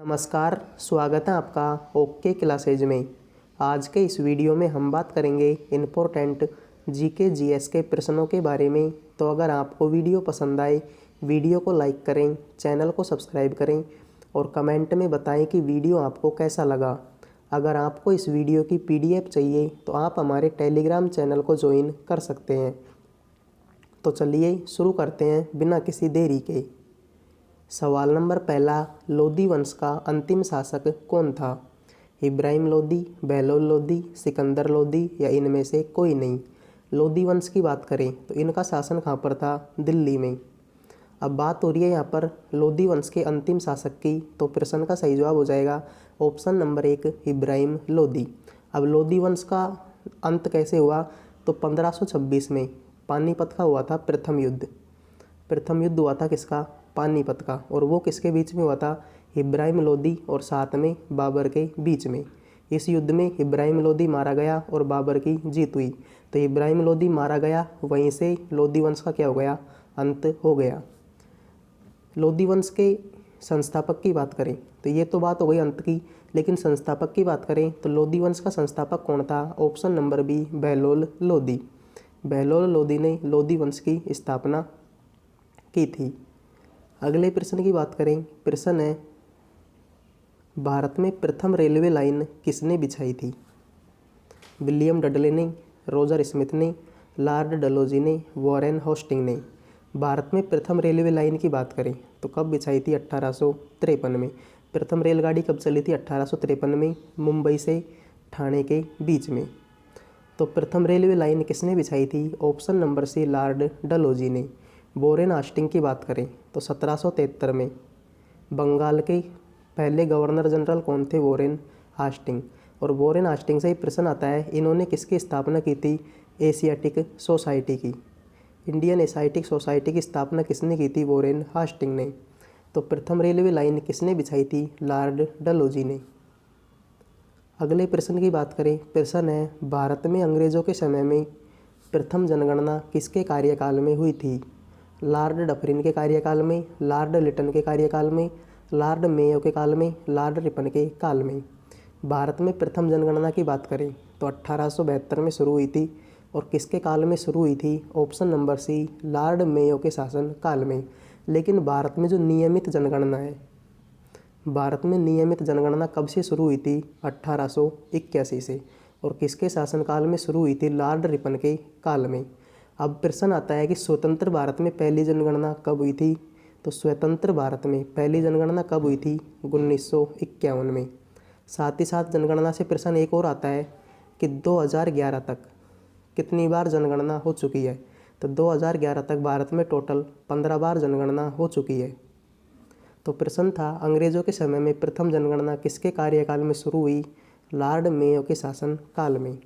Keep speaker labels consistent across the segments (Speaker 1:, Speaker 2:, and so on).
Speaker 1: नमस्कार, स्वागत है आपका ओके क्लासेज में। आज के इस वीडियो में हम बात करेंगे इम्पोर्टेंट जीके जीएस के प्रश्नों के बारे में। तो अगर आपको वीडियो पसंद आए, वीडियो को लाइक करें, चैनल को सब्सक्राइब करें और कमेंट में बताएं कि वीडियो आपको कैसा लगा। अगर आपको इस वीडियो की पीडीएफ चाहिए तो आप हमारे टेलीग्राम चैनल को ज्वाइन कर सकते हैं। तो चलिए शुरू करते हैं बिना किसी देरी के। सवाल नंबर पहला, लोदी वंश का अंतिम शासक कौन था? इब्राहिम लोदी, बहलोल लोदी, सिकंदर लोदी या इनमें से कोई नहीं। लोदी वंश की बात करें तो इनका शासन कहाँ पर था? दिल्ली में। अब बात हो रही है यहाँ पर लोदी वंश के अंतिम शासक की, तो प्रश्न का सही जवाब हो जाएगा ऑप्शन नंबर 1 इब्राहिम लोदी। अब लोदी वंश का अंत कैसे हुआ? तो 1526 में पानीपत का हुआ था प्रथम युद्ध। प्रथम युद्ध हुआ था किसका? पानीपत का। और वो किसके बीच में हुआ था? इब्राहिम लोदी और साथ में बाबर के बीच में। इस युद्ध में इब्राहिम लोदी मारा गया और बाबर की जीत हुई। तो इब्राहिम लोदी मारा गया, वहीं से लोदी वंश का क्या हो गया? अंत हो गया। लोदी वंश के संस्थापक की बात करें तो ये तो बात हो गई अंत की, लेकिन संस्थापक की बात करें तो लोदी वंश का संस्थापक कौन था? Option number B Bahlol Lodi. Bahlol Lodi ने लोदी वंश की स्थापना की थी। अगले प्रश्न की बात करें। प्रश्न है, भारत में प्रथम रेलवे लाइन किसने बिछाई थी? विलियम डडले ने, रोजर स्मिथ ने, लॉर्ड डलहौजी ने, वॉरेन होस्टिंग ने। भारत में प्रथम रेलवे लाइन की बात करें तो कब बिछाई थी? 1853 में। प्रथम रेलगाड़ी कब चली थी? 1853 में, मुंबई से ठाणे के बीच में। तो प्रथम रेलवे लाइन किसने बिछाई थी? Option number C Lord Dalhousie ने। वॉरेन हास्टिंग की बात करें तो 1773 में। बंगाल के पहले गवर्नर जनरल कौन थे? Warren Hastings. और वॉरेन हास्टिंग से ही प्रश्न आता है, इन्होंने किसकी स्थापना की थी? एशियाटिक सोसाइटी की। इंडियन एशियाटिक सोसाइटी की स्थापना किसने की थी? वॉरेन हास्टिंग ने। तो प्रथम रेलवे लाइन किसने बिछाई थी? लॉर्ड डलहौजी ने। अगले प्रश्न की बात करें। प्रश्न है, भारत में अंग्रेज़ों के समय में प्रथम जनगणना किसके कार्यकाल में हुई थी? लॉर्ड डफरिन के कार्यकाल में, लॉर्ड लिटन के कार्यकाल में, लॉर्ड मेयो के काल में, लॉर्ड रिपन के काल में। भारत में प्रथम जनगणना की बात करें तो 1872 में शुरू हुई थी। और किसके काल में शुरू हुई थी? Option number C Lord Mayo के शासन काल में। लेकिन भारत में जो नियमित जनगणना है, भारत में नियमित जनगणना कब से शुरू हुई थी? 1881 से। और किसके शासनकाल में शुरू हुई थी? लॉर्ड रिपन के काल में। अब प्रश्न आता है कि स्वतंत्र भारत में पहली जनगणना कब हुई थी? तो स्वतंत्र भारत में पहली जनगणना कब हुई थी? 1951 में। साथ ही साथ जनगणना से प्रश्न एक और आता है कि 2011 तक कितनी बार जनगणना हो चुकी है? तो 2011 तक भारत में टोटल 15 बार जनगणना हो चुकी है। तो प्रश्न था, अंग्रेज़ों के समय में प्रथम जनगणना किसके कार्यकाल में शुरू हुई? लॉर्ड मेयो के शासन काल में।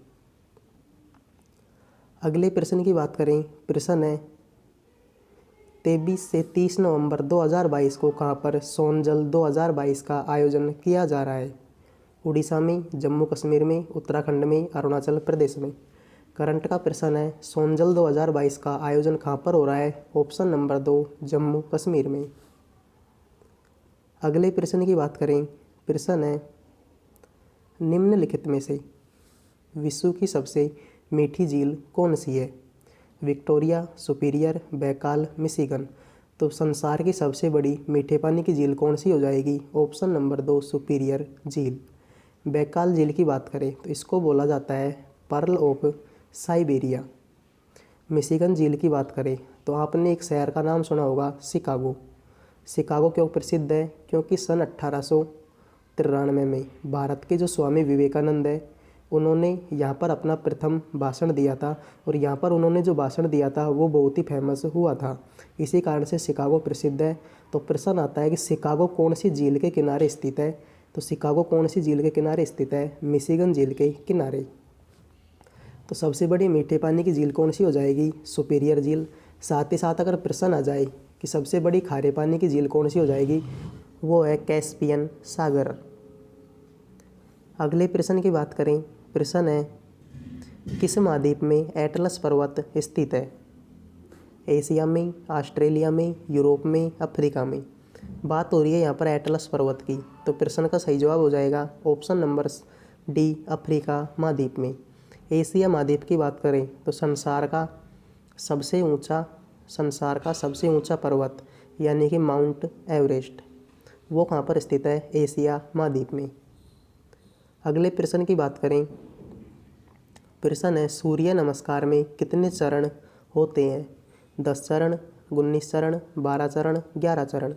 Speaker 1: अगले प्रश्न की बात करें। प्रश्न है, 23 से 30 नवंबर 2022 को कहाँ पर सोनजल 2022 का आयोजन किया जा रहा है? उड़ीसा में, जम्मू कश्मीर में, उत्तराखंड में, अरुणाचल प्रदेश में। करंट का प्रश्न है, सोनजल 2022 का आयोजन कहाँ पर हो रहा है? ऑप्शन नंबर 2 जम्मू कश्मीर में। अगले प्रश्न की बात करें। प्रश्न है, निम्नलिखित में से विश्व की सबसे मीठी झील कौन सी है? Victoria, superior, Baikal, Michigan. तो संसार की सबसे बड़ी मीठे पानी की झील कौन सी हो जाएगी? ऑप्शन नंबर 2 सुपीरियर झील। बैकाल झील की बात करें तो इसको बोला जाता है पर्ल ऑफ साइबेरिया। मिशिगन झील की बात करें तो आपने एक शहर का नाम सुना होगा, शिकागो। शिकागो क्यों प्रसिद्ध है? क्योंकि सन 1893 में भारत के जो स्वामी विवेकानंद है, उन्होंने यहाँ पर अपना प्रथम भाषण दिया था। और यहाँ पर उन्होंने जो भाषण दिया था वो बहुत ही फेमस हुआ था। इसी कारण से शिकागो प्रसिद्ध है। तो प्रश्न आता है कि शिकागो कौन सी झील के किनारे स्थित है? तो शिकागो कौन सी झील के किनारे स्थित है? मिशिगन झील के किनारे। तो सबसे बड़ी मीठे पानी की झील कौन सी हो जाएगी? सुपीरियर झील। साथ ही साथ अगर प्रश्न आ जाए कि सबसे बड़ी खारे पानी की झील कौन सी हो जाएगी, वो है कैस्पियन सागर। अगले प्रश्न की बात करें। प्रश्न है, किस महाद्वीप में एटलस पर्वत स्थित है? एशिया में, ऑस्ट्रेलिया में, यूरोप में, अफ्रीका में। बात हो रही है यहाँ पर एटलस पर्वत की, तो प्रश्न का सही जवाब हो जाएगा ऑप्शन नंबर डी, अफ्रीका महाद्वीप में। एशिया महाद्वीप की बात करें तो संसार का सबसे ऊंचा पर्वत यानी कि माउंट एवरेस्ट, वो कहाँ पर स्थित है? एशिया महाद्वीप में। अगले प्रश्न की बात करें, प्रश्न है सूर्य नमस्कार में कितने चरण होते हैं? 10 चरण, 19 चरण, 12 चरण, 11 चरण।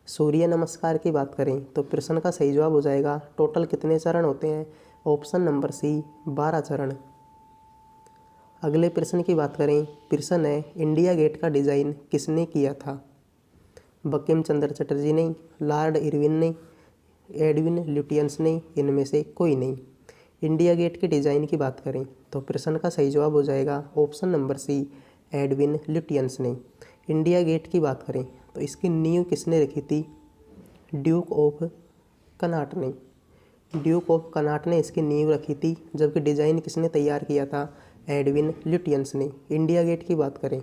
Speaker 1: सूर्य नमस्कार की बात करें तो प्रश्न का सही जवाब हो जाएगा टोटल कितने चरण होते हैं? ऑप्शन नंबर सी, 12 चरण। अगले प्रश्न की बात करें, प्रश्न है इंडिया गेट का डिज़ाइन किसने किया था? बंकिम चंद्र चटर्जी ने, लॉर्ड इरविन ने, एडविन ल्यूटियंस ने, इनमें से कोई नहीं। इंडिया गेट के डिज़ाइन की बात करें तो प्रश्न का सही जवाब हो जाएगा option number C, Edwin Lutyens ने। इंडिया गेट की बात करें तो इसकी नींव किसने रखी थी? ड्यूक ऑफ कनाट ने। ड्यूक ऑफ कनाट ने इसकी नींव रखी थी, जबकि डिज़ाइन किसने तैयार किया था? एडविन ल्यूटियंस ने। इंडिया गेट की बात करें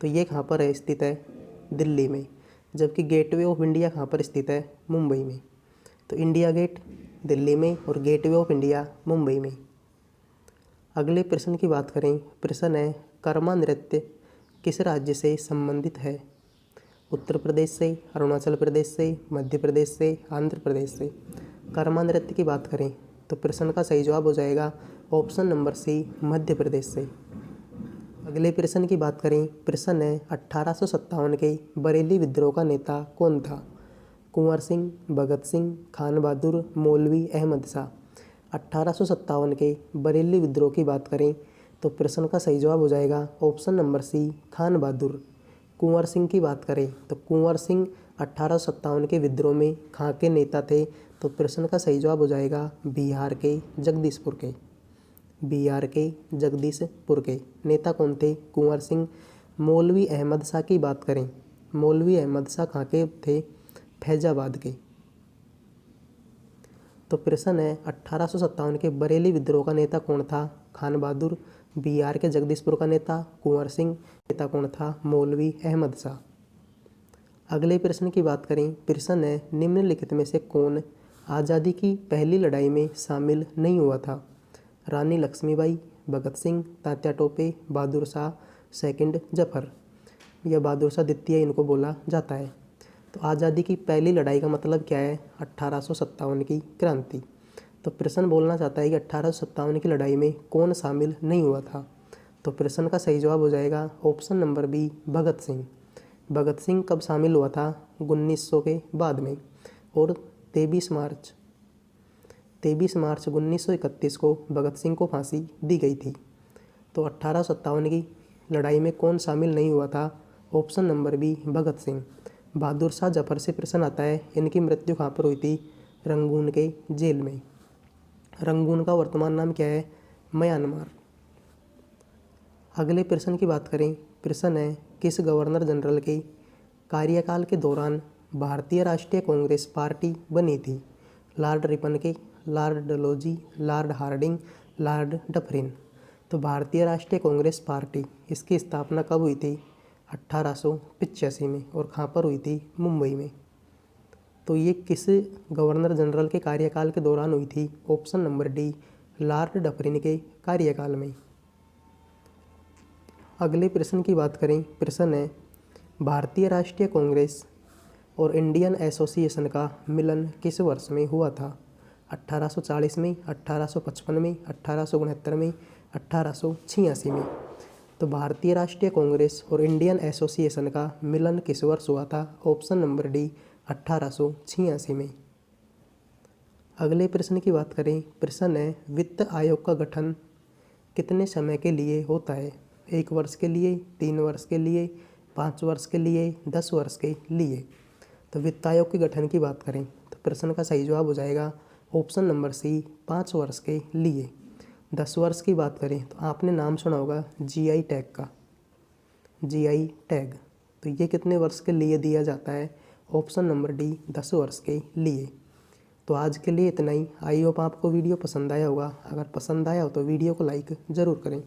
Speaker 1: तो ये कहाँ पर है? स्थित है दिल्ली में, जबकि गेटवे ऑफ इंडिया कहाँ पर स्थित है? मुंबई में। तो इंडिया गेट दिल्ली में और गेटवे ऑफ इंडिया मुंबई में। अगले प्रश्न की बात करें, प्रश्न है कर्मा नृत्य किस राज्य से संबंधित है? उत्तर प्रदेश से, अरुणाचल प्रदेश से, मध्य प्रदेश से, आंध्र प्रदेश से। कर्मा नृत्य की बात करें तो प्रश्न का सही जवाब हो जाएगा ऑप्शन नंबर सी, मध्य प्रदेश से। अगले प्रश्न की बात करें, प्रश्न है 1857 के बरेली विद्रोह का नेता कौन था? कुंवर सिंह, भगत सिंह, खान बहादुर, मौलवी अहमद शाह। 1857 के बरेली विद्रोह की बात करें तो प्रश्न का सही जवाब हो जाएगा ऑप्शन नंबर सी, खान बहादुर। कुंवर सिंह की बात करें तो कुंवर सिंह 1857 के विद्रोह में कहाँ के नेता थे? तो प्रश्न का सही जवाब हो जाएगा बिहार के जगदीशपुर के। बिहार के जगदीशपुर के नेता कौन थे? कुंवर सिंह। मौलवी अहमद शाह की बात करें, मौलवी अहमद शाह कहाँ के थे? फैजाबाद के। तो प्रश्न है 1857 के बरेली विद्रोह का नेता कौन था? खान बहादुर। बिहार के जगदीशपुर का नेता कुंवर सिंह। नेता कौन था? मौलवी अहमद शाह। अगले प्रश्न की बात करें, प्रश्न है निम्नलिखित में से कौन आज़ादी की पहली लड़ाई में शामिल नहीं हुआ था? रानी लक्ष्मीबाई, भगत सिंह, तात्या टोपे, बहादुर शाह सेकंड जफर, या बहादुर शाह द्वितीय इनको बोला जाता है। तो आज़ादी की पहली लड़ाई का मतलब क्या है? 1857 की क्रांति। तो प्रश्न बोलना चाहता है कि 1857 की लड़ाई में कौन शामिल नहीं हुआ था? तो प्रश्न का सही जवाब हो जाएगा option number B, Bhagat Singh. Bhagat Singh कब शामिल हुआ था? 1900 के बाद में, और 23 मार्च 1931 को भगत सिंह को फांसी दी गई थी। तो 1857 की लड़ाई में कौन शामिल नहीं हुआ था? Option number B, Bhagat Singh. Bahadur Shah Zafar से प्रश्न आता है, इनकी मृत्यु कहाँ पर हुई थी? रंगून के जेल में। रंगून का वर्तमान नाम क्या है? म्यांमार। अगले प्रश्न की बात करें, प्रश्न है किस गवर्नर जनरल के कार्यकाल के दौरान भारतीय राष्ट्रीय कांग्रेस पार्टी बनी थी? लॉर्ड रिपन के, Lord Dalhousie, Lord Hardinge, Lord Dufferin. तो भारतीय राष्ट्रीय कांग्रेस पार्टी, इसकी स्थापना कब हुई थी? 1885 में, और कहाँ पर हुई थी? मुंबई में। तो ये किस गवर्नर जनरल के कार्यकाल के दौरान हुई थी? Option number D, Lord Dufferin के कार्यकाल में। अगले प्रश्न की बात करें, प्रश्न है भारतीय राष्ट्रीय कांग्रेस और इंडियन एसोसिएशन का मिलन किस वर्ष में हुआ था? 1840 में, 1855 में, 1869 में, 1886 में। तो भारतीय राष्ट्रीय कांग्रेस और इंडियन एसोसिएशन का मिलन किस वर्ष हुआ था? ऑप्शन नंबर डी, 1886 में। अगले प्रश्न की बात करें, प्रश्न है वित्त आयोग का गठन कितने समय के लिए होता है? 1 वर्ष के लिए, 3 वर्ष के लिए, 5 वर्ष के लिए, 10 वर्ष के लिए। तो वित्त आयोग के गठन की बात करें तो प्रश्न का सही जवाब हो जाएगा ऑप्शन नंबर सी, 5 वर्ष के लिए। 10 वर्ष की बात करें तो आपने नाम सुना होगा जीआई टैग का, जीआई टैग। तो ये कितने वर्ष के लिए दिया जाता है? ऑप्शन नंबर डी, 10 वर्ष के लिए। तो आज के लिए इतना ही। आई होप आपको वीडियो पसंद आया होगा। अगर पसंद आया हो तो वीडियो को लाइक ज़रूर करें।